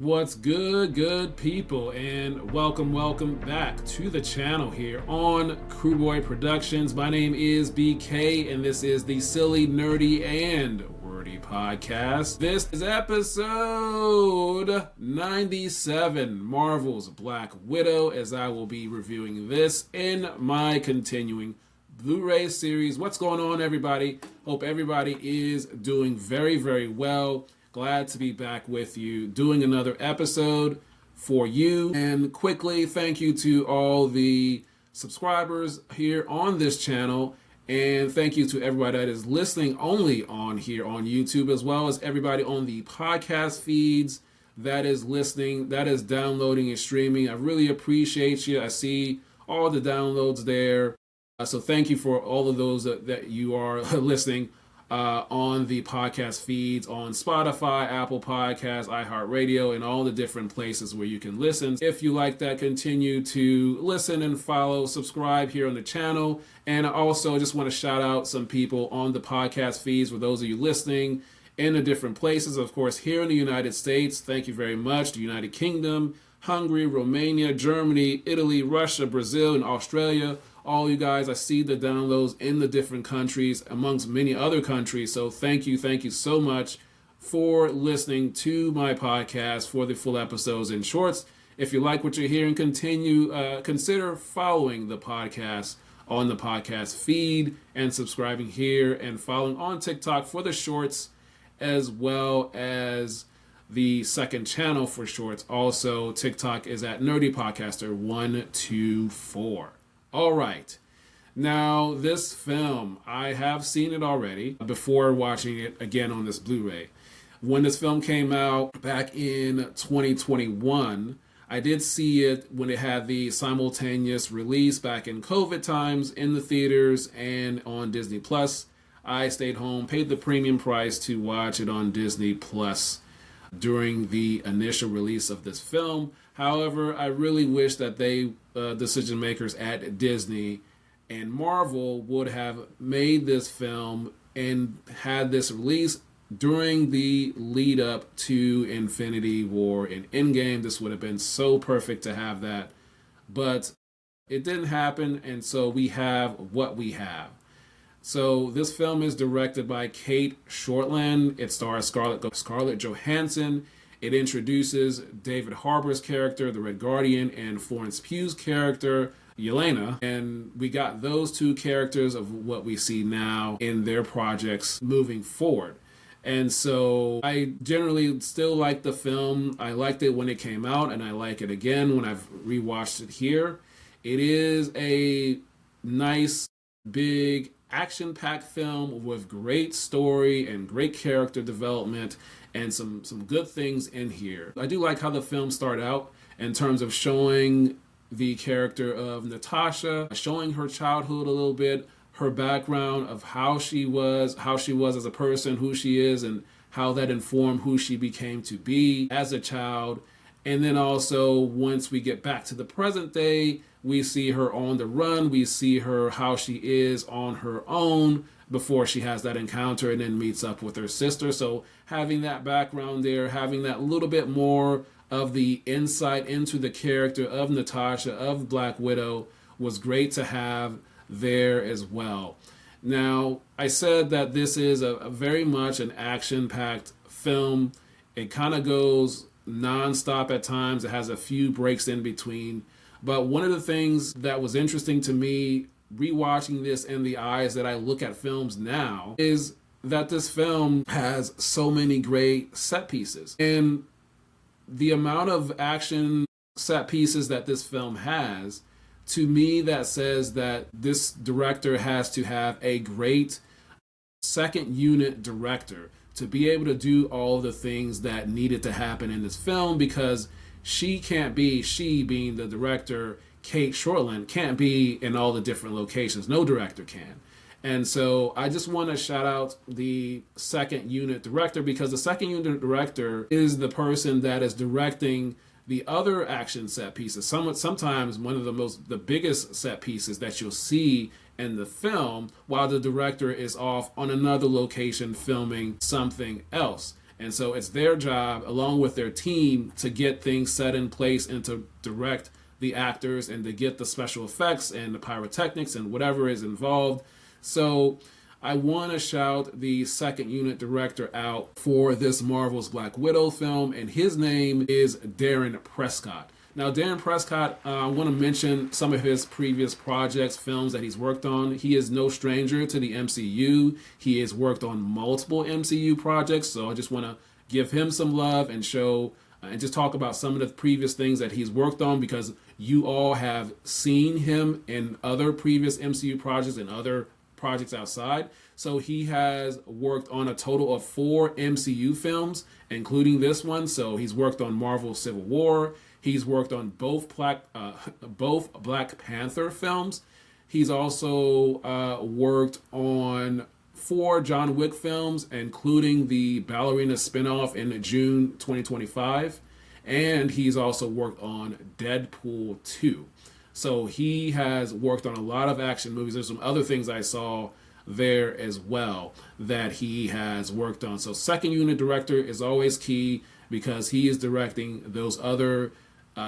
What's good people, and welcome back to the channel here on Crewboy Productions. My name is BK, and this is the Silly, Nerdy, and Wordy Podcast. This is episode 97, Marvel's Black Widow, as I will be reviewing this in my continuing Blu-ray series. What's going on, everybody? Hope everybody is doing very well. Glad to be back with you, doing another episode for you. And quickly, thank you to all the subscribers here on this channel. And thank you to everybody that is listening only on here on YouTube, as well as everybody on the podcast feeds that is listening, that is downloading and streaming. I really appreciate you. I see all the downloads there. So thank you for all of those that you are listening on the podcast feeds on Spotify, Apple Podcasts, iHeartRadio, and all the different places where you can listen. If you like that, continue to listen and follow, subscribe here on the channel. And I also just want to shout out some people on the podcast feeds for those of you listening in the different places. Of course, here in the United States, thank you very much. The United Kingdom, Hungary, Romania, Germany, Italy, Russia, Brazil, and Australia. All you guys, I see the downloads in the different countries, amongst many other countries. So thank you so much for listening to my podcast, for the full episodes and shorts. If you like what you're hearing, consider following the podcast on the podcast feed and subscribing here and following on TikTok for the shorts, as well as the second channel for shorts. Also, TikTok is at Nerdy Podcaster 124. All right. Now, this film, I have seen it already before watching it again on this Blu-ray. When this film came out back in 2021, I did see it when it had the simultaneous release back in COVID times in the theaters and on Disney Plus. I stayed home, paid the premium price to watch it on Disney Plus during the initial release of this film. However, I really wish that they, decision makers at Disney and Marvel, would have made this film and had this release during the lead up to Infinity War and Endgame. This would have been so perfect to have that, but it didn't happen, and so we have what we have. So this film is directed by Kate Shortland. It stars Scarlett Johansson. It introduces David Harbour's character, the Red Guardian, and Florence Pugh's character, Yelena. And we got those two characters of what we see now in their projects moving forward. And so I generally still like the film. I liked it when it came out, and I like it again when I've rewatched it here. It is a nice, big, action-packed film with great story and great character development and some good things in here. I do like how the film started out in terms of showing the character of Natasha, showing her childhood a little bit, her background of how she was as a person, who she is, and how that informed who she became to be as a child. And then also, once we get back to the present day, we see her on the run. We see her how she is on her own before she has that encounter and then meets up with her sister. So having that background there, having that little bit more of the insight into the character of Natasha, of Black Widow, was great to have there as well. Now, I said that this is a very much an action-packed film. It kind of goes non-stop at times. It has a few breaks in between. But one of the things that was interesting to me rewatching this in the eyes that I look at films now is that this film has so many great set pieces. And the amount of action set pieces that this film has, to me, that says that this director has to have a great second unit director to be able to do all the things that needed to happen in this film, because she being the director, Kate Shortland, can't be in all the different locations. No director can. And so I just want to shout out the second unit director, because the second unit director is the person that is directing the other action set pieces. Sometimes one of the biggest set pieces that you'll see in the film, while the director is off on another location filming something else. And so it's their job, along with their team, to get things set in place and to direct the actors and to get the special effects and the pyrotechnics and whatever is involved. So I want to shout the second unit director out for this Marvel's Black Widow film, and his name is Darren Prescott. Now, Darren Prescott, I want to mention some of his previous projects, films that he's worked on. He is no stranger to the MCU. He has worked on multiple MCU projects, so I just want to give him some love and show and just talk about some of the previous things that he's worked on, because you all have seen him in other previous MCU projects and other projects outside. So he has worked on a total of 4 MCU films, including this one. So he's worked on Marvel Civil War. He's worked on both Black Panther films. He's also worked on 4 John Wick films, including the Ballerina spinoff in June 2025. And he's also worked on Deadpool 2. So he has worked on a lot of action movies. There's some other things I saw there as well that he has worked on. So second unit director is always key, because he is directing those other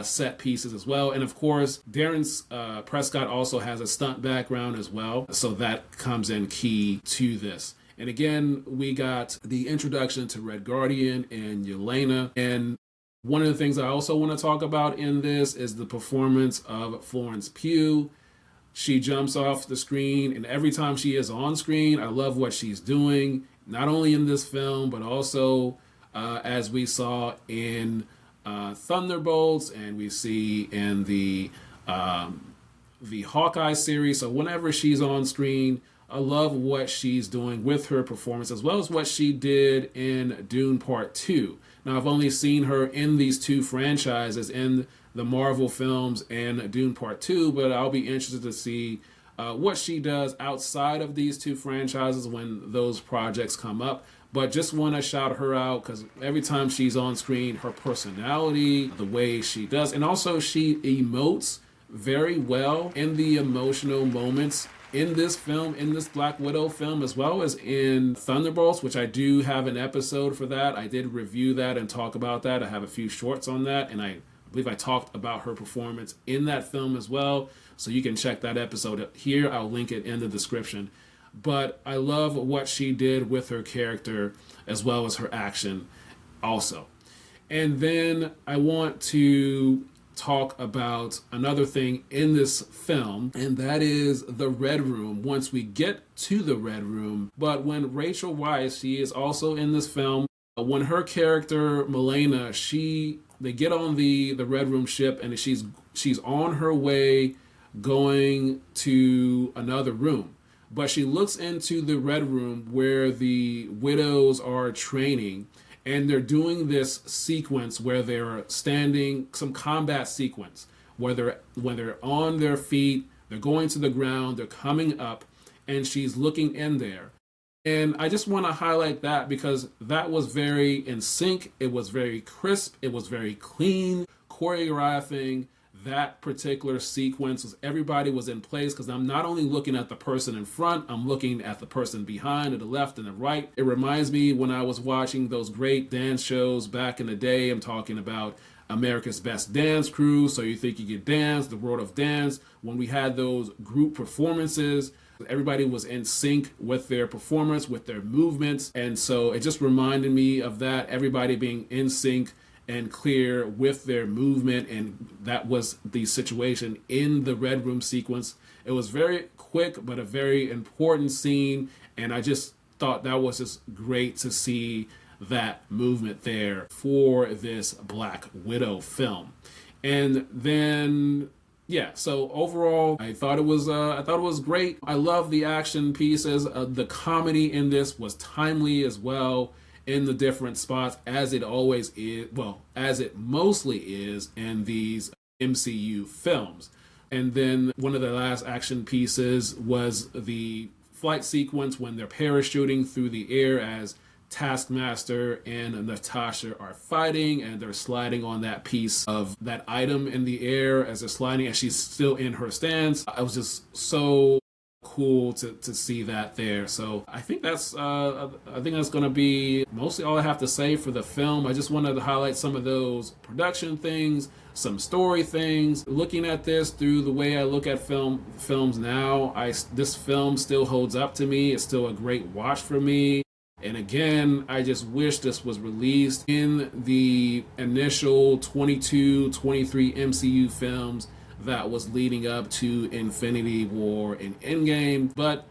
set pieces as well. And of course, Darren Prescott also has a stunt background as well. So that comes in key to this. And again, we got the introduction to Red Guardian and Yelena. And one of the things I also want to talk about in this is the performance of Florence Pugh. She jumps off the screen, and every time she is on screen, I love what she's doing, not only in this film, but also as we saw in Thunderbolts, and we see in the Hawkeye series. So whenever she's on screen, I love what she's doing with her performance, as well as what she did in Dune Part 2. Now, I've only seen her in these 2 franchises, in the Marvel films and Dune Part 2, but I'll be interested to see what she does outside of these 2 franchises when those projects come up. But just want to shout her out, because every time she's on screen, her personality, the way she does, and also she emotes very well in the emotional moments in this film, in this Black Widow film, as well as in Thunderbolts, which I do have an episode for that. I did review that and talk about that. I have a few shorts on that, and I believe I talked about her performance in that film as well. So you can check that episode here. I'll link it in the description. But I love what she did with her character, as well as her action also. And then I want to talk about another thing in this film, and that is the Red Room, once we get to the Red Room. But when Rachel Weisz, she is also in this film, when her character Yelena, they get on the Red Room ship, and she's on her way going to another room. But she looks into the Red Room where the widows are training, and they're doing this sequence where they're standing, some combat sequence, where when they're on their feet, they're going to the ground, they're coming up, and she's looking in there. And I just want to highlight that, because that was very in sync. It was very crisp. It was very clean. Choreographing that particular sequence, was everybody was in place, because I'm not only looking at the person in front, I'm looking at the person behind, to the left and the right. It reminds me when I was watching those great dance shows back in the day. I'm talking about America's Best Dance Crew, So You Think You Can Dance, The World of Dance. When we had those group performances, everybody was in sync with their performance, with their movements. And so it just reminded me of that, everybody being in sync and clear with their movement. And that was the situation in the Red Room sequence. It was very quick, but a very important scene. And I just thought that was just great to see that movement there for this Black Widow film. And then, yeah, so overall, I thought it was great. I love the action pieces. The comedy in this was timely as well, in the different spots, as it always is, well, as it mostly is in these MCU films. And then one of the last action pieces was the flight sequence when they're parachuting through the air, as Taskmaster and Natasha are fighting, and they're sliding on that piece of that item in the air as they're sliding, and she's still in her stance. I was just so cool to see that there. So I think that's going to be mostly all I have to say for the film. I just wanted to highlight some of those production things, some story things. Looking at this through the way I look at films now, this film still holds up to me. It's still a great watch for me. And again, I just wish this was released in the initial 22, 23 MCU films that was leading up to Infinity War and Endgame, but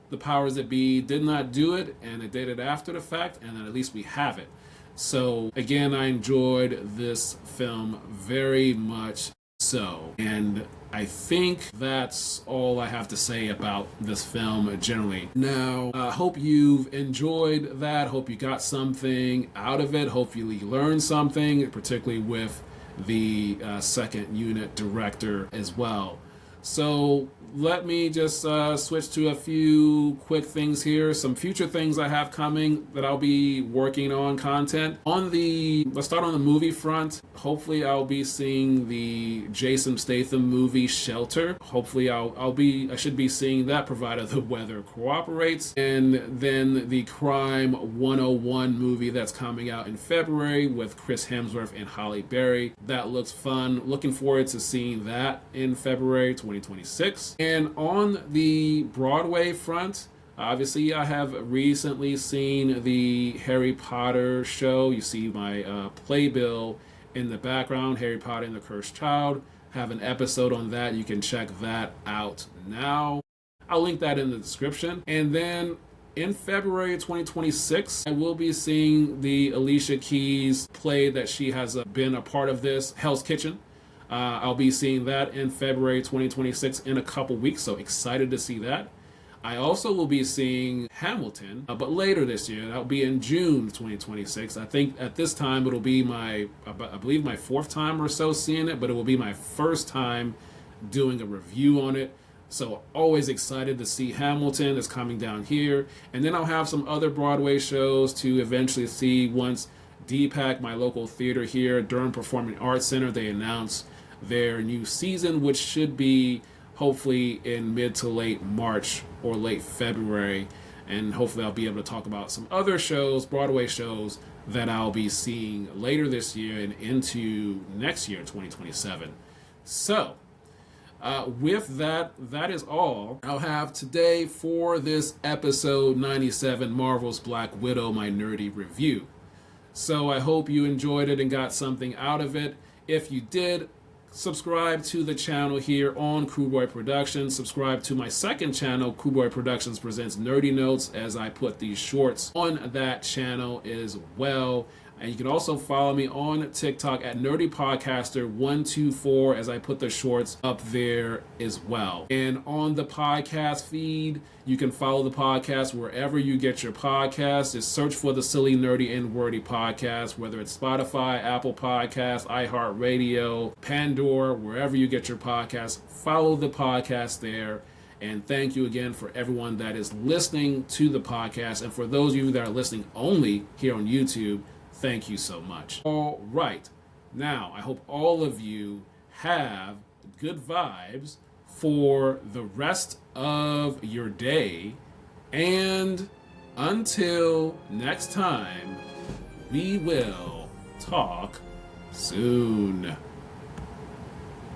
the powers that be did not do it, and it did it after the fact, and then at least we have it. So again, I enjoyed this film very much so, and I think that's all I have to say about this film generally. Now, I hope you've enjoyed that, hope you got something out of it, hopefully you learned something, particularly with the second unit director as well. So let me just switch to a few quick things here. Some future things I have coming that I'll be working on content. Let's start on the movie front. Hopefully I'll be seeing the Jason Statham movie Shelter. Hopefully I should be seeing that provided the weather cooperates. And then the Crime 101 movie that's coming out in February with Chris Hemsworth and Halle Berry. That looks fun. Looking forward to seeing that in February 2026. And on the Broadway front, obviously I have recently seen the Harry Potter show. You see my playbill in the background, Harry Potter and the Cursed Child. Have an episode on that. You can check that out now. I'll link that in the description. And then in February 2026, I will be seeing the Alicia Keys play that she has been a part of this, Hell's Kitchen. I'll be seeing that in February 2026 in a couple weeks, so excited to see that. I also will be seeing Hamilton, but later this year. That'll be in June 2026. I think at this time it'll be I believe my fourth time or so seeing it, but it will be my first time doing a review on it. So always excited to see Hamilton. Is coming down here. And then I'll have some other Broadway shows to eventually see once DPAC, my local theater here, Durham Performing Arts Center, they announce their new season, which should be hopefully in mid to late March or late February. And hopefully I'll be able to talk about some other shows, Broadway shows, that I'll be seeing later this year and into next year, 2027. So, with that is all I'll have today for this episode 97, Marvel's Black Widow, my nerdy review. So I hope you enjoyed it and got something out of it. If you did, subscribe to the channel here on Crewboy Productions. Subscribe to my second channel, Crewboy Productions Presents Nerdy Notes, as I put these shorts on that channel as well. And you can also follow me on TikTok at Nerdy Podcaster 124 as I put the shorts up there as well. And on the podcast feed, you can follow the podcast wherever you get your podcasts. Just search for the Silly, Nerdy, and Wordy podcast, whether it's Spotify, Apple Podcasts, iHeartRadio, Pandora, wherever you get your podcasts. Follow the podcast there. And thank you again for everyone that is listening to the podcast. And for those of you that are listening only here on YouTube, thank you so much. All right. Now, I hope all of you have good vibes for the rest of your day. And until next time, we will talk soon.